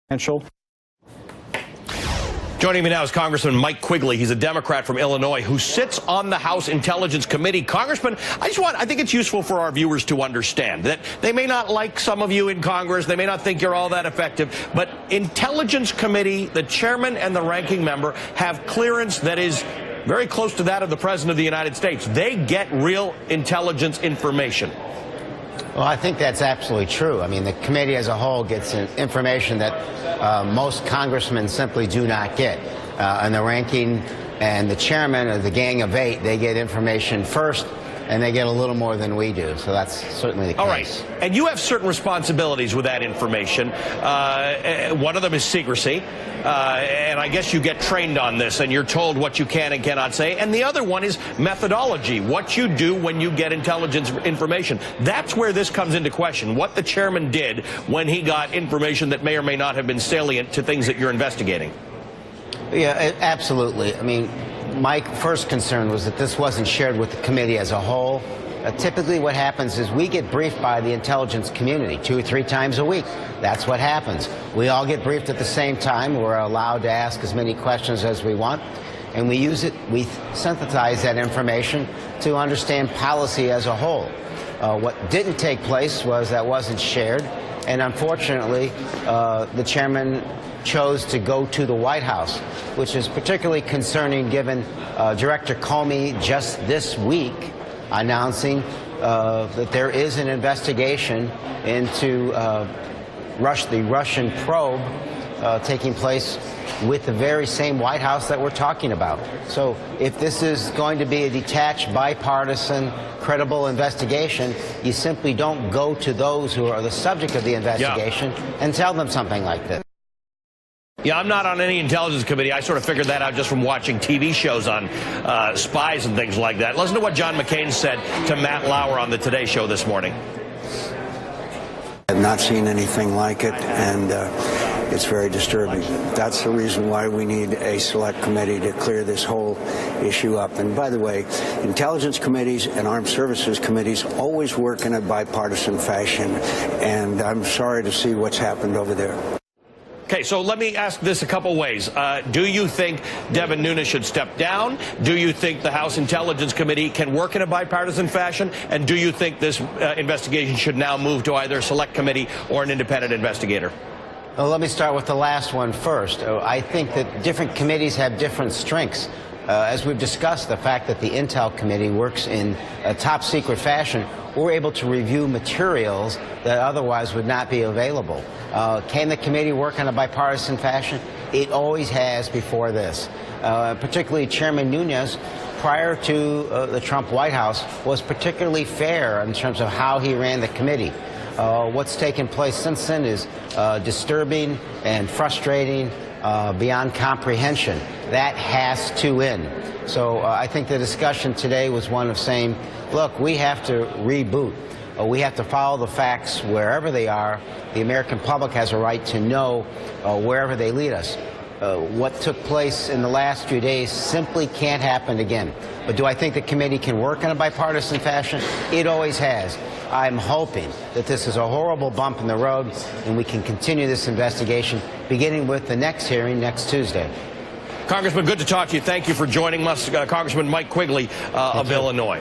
Financial. Joining me now is Congressman Mike Quigley. He's a Democrat from Illinois who sits on the House Intelligence Committee. Congressman, I think it's useful for our viewers to understand that they may not like some of you in Congress. They may not think you're all that effective. But Intelligence Committee, the chairman and the ranking member have clearance that is very close to that of the President of the United States. They get real intelligence information. Well, I think that's absolutely true. I mean, the committee as a whole gets information that most congressmen simply do not get. And the ranking and the chairman of the Gang of Eight, they get information first, and they get a little more than we do. So that's certainly the case. All right. And you have certain responsibilities with that information. One of them is secrecy. And I guess you get trained on this, and you're told what you can and cannot say. And the other one is methodology, what you do when you get intelligence information. That's where this comes into question, what the chairman did when he got information that may or may not have been salient to things that you're investigating. Yeah, absolutely. I mean, my first concern was that this wasn't shared with the committee as a whole. Typically what happens is we get briefed by the intelligence community 2 or 3 times a week. That's what happens. We all get briefed at the same time. We're allowed to ask as many questions as we want. And we use it, we synthesize that information to understand policy as a whole. What didn't take place was that wasn't shared. And unfortunately, the chairman chose to go to the White House, which is particularly concerning given Director Comey just this week announcing that there is an investigation into the Russian probe taking place with the very same White House that we're talking about. So if this is going to be a detached, bipartisan, credible investigation, you simply don't go to those who are the subject of the investigation and tell them something like this. Yeah, I'm not on any intelligence committee. I sort of figured that out just from watching TV shows on spies and things like that. Listen to what John McCain said to Matt Lauer on the Today Show this morning. I've not seen anything like it, and it's very disturbing. That's the reason why we need a select committee to clear this whole issue up. And by the way, intelligence committees and armed services committees always work in a bipartisan fashion, and I'm sorry to see what's happened over there. Okay, so let me ask this a couple ways. Do you think Devin Nunes should step down? Do you think the House Intelligence Committee can work in a bipartisan fashion? And do you think this investigation should now move to either a select committee or an independent investigator? Well, let me start with the last one first. I think that different committees have different strengths. As we've discussed, the fact that the Intel Committee works in a top-secret fashion, we're able to review materials that otherwise would not be available. Can the committee work in a bipartisan fashion? It always has before this. Particularly Chairman Nunes, prior to the Trump White House, was particularly fair in terms of how he ran the committee. What's taken place since then is disturbing and frustrating beyond comprehension. That has to end. So I think the discussion today was one of saying, look, we have to reboot. We have to follow the facts wherever they are. The American public has a right to know wherever they lead us. What took place in the last few days simply can't happen again. But do I think the committee can work in a bipartisan fashion? It always has. I'm hoping that this is a horrible bump in the road and we can continue this investigation, beginning with the next hearing next Tuesday. Congressman, good to talk to you. Thank you for joining us. Congressman Mike Quigley of Illinois.